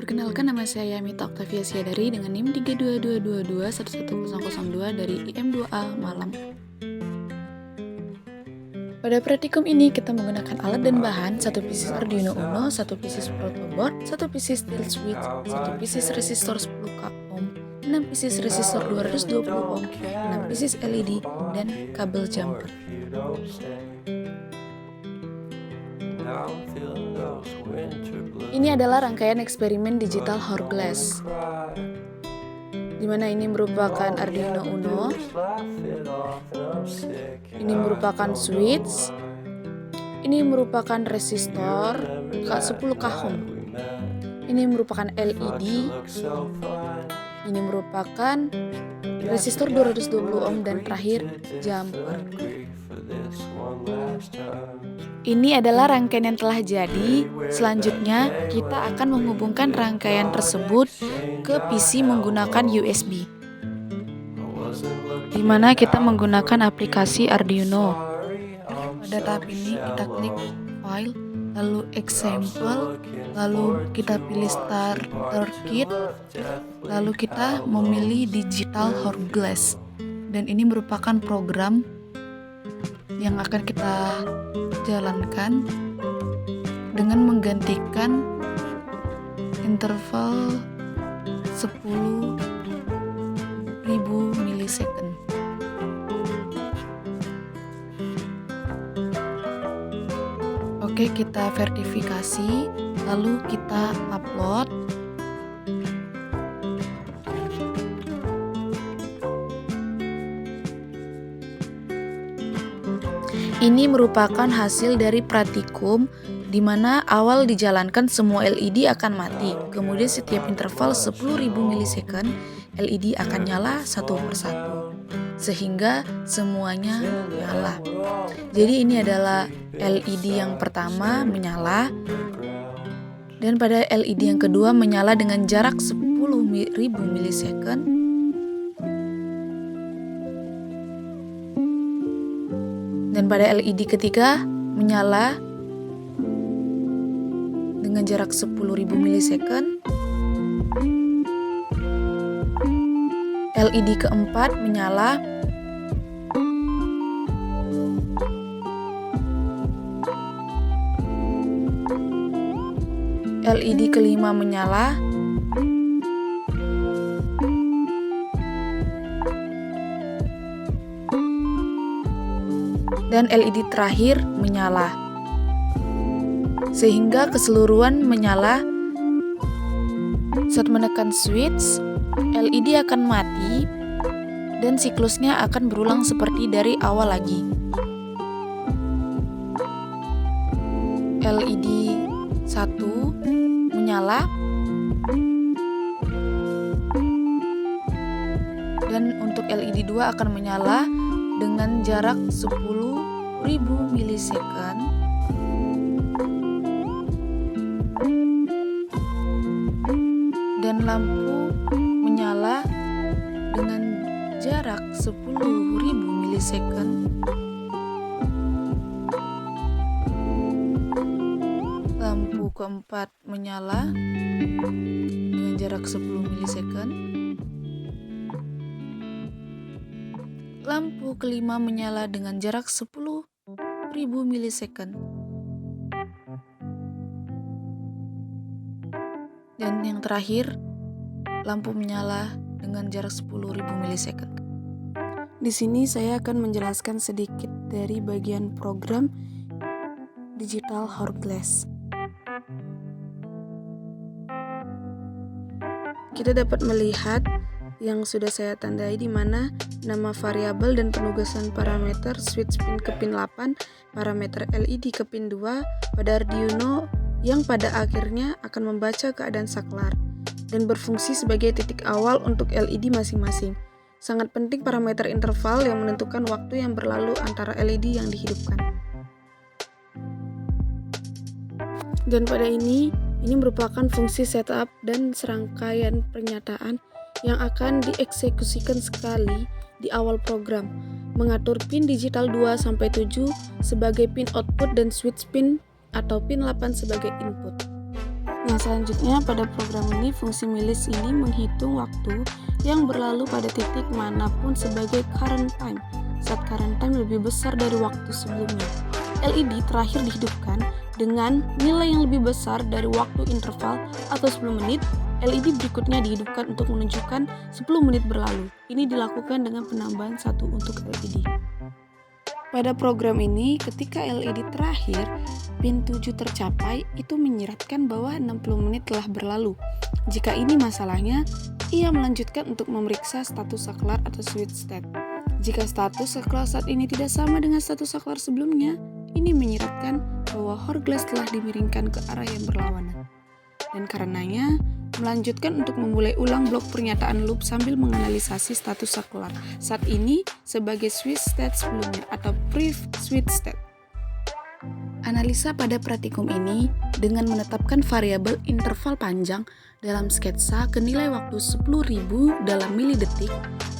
Perkenalkan, nama saya Mita Octavia Siadari dengan NIM 32222111002 dari IM2A Malang. Pada praktikum ini kita menggunakan alat dan bahan 1 pieces Arduino Uno, 1 pieces protoboard, 1 pieces steel switch, 1 pieces resistor 10K ohm, 6 pieces resistor 220 ohm, 6 pieces LED, dan kabel jumper. Ini adalah rangkaian eksperimen digital Hourglass, di mana ini merupakan Arduino Uno, ini merupakan switch, ini merupakan resistor 10K ohm, ini merupakan LED, ini merupakan resistor 220 ohm, dan terakhir jumper. Ini adalah rangkaian yang telah jadi. Selanjutnya kita akan menghubungkan rangkaian tersebut ke PC menggunakan USB, di mana kita menggunakan aplikasi Arduino. Pada tahap ini kita klik file, lalu example, lalu kita pilih starter kit, lalu kita memilih digital Hourglass, dan ini merupakan program yang akan kita jalankan dengan menggantikan interval 10.000 milisecond. Oke, kita verifikasi, lalu kita upload. Ini merupakan hasil dari praktikum, di mana awal dijalankan semua LED akan mati. Kemudian setiap interval 10.000 milisecond, LED akan nyala satu persatu, sehingga semuanya nyala. Jadi ini adalah LED yang pertama menyala, dan pada LED yang kedua menyala dengan jarak 10.000 milisecond. Dan pada LED ketiga menyala dengan jarak 10.000 milisecond. LED keempat menyala. LED kelima menyala. Dan LED terakhir menyala, sehingga keseluruhan menyala. Saat menekan switch, LED akan mati dan siklusnya akan berulang seperti dari awal lagi. LED 1 menyala, dan untuk LED 2 akan menyala dengan jarak 10.000 milisecond. Dan lampu menyala dengan jarak 10.000 milisecond. Lampu keempat menyala dengan jarak 10 milisecond. Lampu kelima menyala dengan jarak 10.000 milisecond. Dan yang terakhir, lampu menyala dengan jarak 10.000 milisecond. Di sini saya akan menjelaskan sedikit dari bagian program digital Hourglass. Kita dapat melihat yang sudah saya tandai, di mana nama variabel dan penugasan parameter switch pin ke pin 8, parameter LED ke pin 2 pada Arduino yang pada akhirnya akan membaca keadaan saklar dan berfungsi sebagai titik awal untuk LED masing-masing. Sangat penting parameter interval yang menentukan waktu yang berlalu antara LED yang dihidupkan. Dan pada ini merupakan fungsi setup dan serangkaian pernyataan yang akan dieksekusikan sekali di awal program, mengatur pin digital 2-7 sebagai pin output dan switch pin atau pin 8 sebagai input. Nah, selanjutnya pada program ini fungsi milis ini menghitung waktu yang berlalu pada titik manapun sebagai current time, saat current time lebih besar dari waktu sebelumnya. LED terakhir dihidupkan dengan nilai yang lebih besar dari waktu interval atau 10 menit. LED berikutnya dihidupkan untuk menunjukkan 10 menit berlalu. Ini dilakukan dengan penambahan 1 untuk LED. Pada program ini, ketika LED terakhir, pin 7 tercapai, itu menyiratkan bahwa 60 menit telah berlalu. Jika ini masalahnya, ia melanjutkan untuk memeriksa status saklar atau switch state. Jika status saklar saat ini tidak sama dengan status saklar sebelumnya, ini menyiratkan bahwa hourglass telah dimiringkan ke arah yang berlawanan. Dan karenanya, melanjutkan untuk memulai ulang blok pernyataan loop sambil menganalisasi status saklar saat ini sebagai switch state sebelumnya atau pre-switch state. Analisa pada praktikum ini dengan menetapkan variabel interval panjang dalam sketsa ke nilai waktu 10.000 dalam milidetik,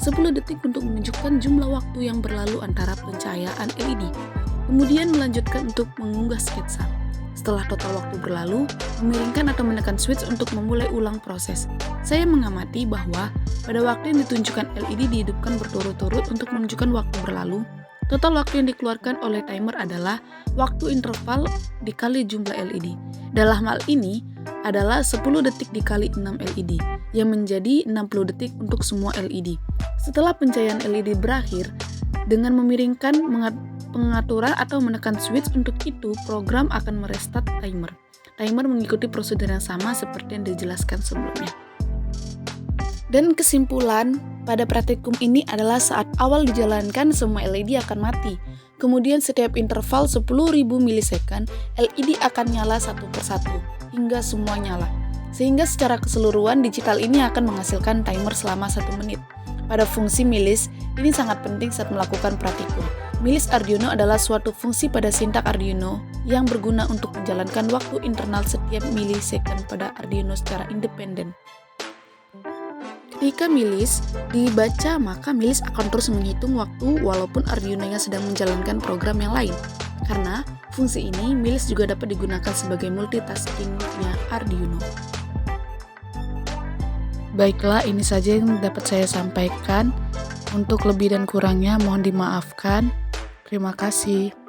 10 detik untuk menunjukkan jumlah waktu yang berlalu antara pencahayaan LED. Kemudian melanjutkan untuk mengunggah sketsa. Setelah total waktu berlalu, memiringkan atau menekan switch untuk memulai ulang proses. Saya mengamati bahwa pada waktu yang ditunjukkan LED dihidupkan berturut-turut untuk menunjukkan waktu berlalu. Total waktu yang dikeluarkan oleh timer adalah waktu interval dikali jumlah LED. Dalam hal ini adalah 10 detik dikali 6 LED, yang menjadi 60 detik untuk semua LED. Setelah pencahayaan LED berakhir, dengan memiringkan pengaturan atau menekan switch untuk itu, program akan merestart timer. Timer mengikuti prosedur yang sama seperti yang dijelaskan sebelumnya. Dan kesimpulan pada praktikum ini adalah saat awal dijalankan semua LED akan mati. Kemudian setiap interval 10.000 milisekund, LED akan nyala satu persatu hingga semua nyala. Sehingga secara keseluruhan digital ini akan menghasilkan timer selama 1 menit. Pada fungsi milis, ini sangat penting saat melakukan praktikum. Milis Arduino adalah suatu fungsi pada sintak Arduino yang berguna untuk menjalankan waktu internal setiap milisekund pada Arduino secara independen. Ketika milis dibaca, maka milis akan terus menghitung waktu walaupun Arduino-nya sedang menjalankan program yang lain. Karena fungsi ini, milis juga dapat digunakan sebagai multitasking-nya Arduino. Baiklah, ini saja yang dapat saya sampaikan. Untuk lebih dan kurangnya mohon dimaafkan. Terima kasih.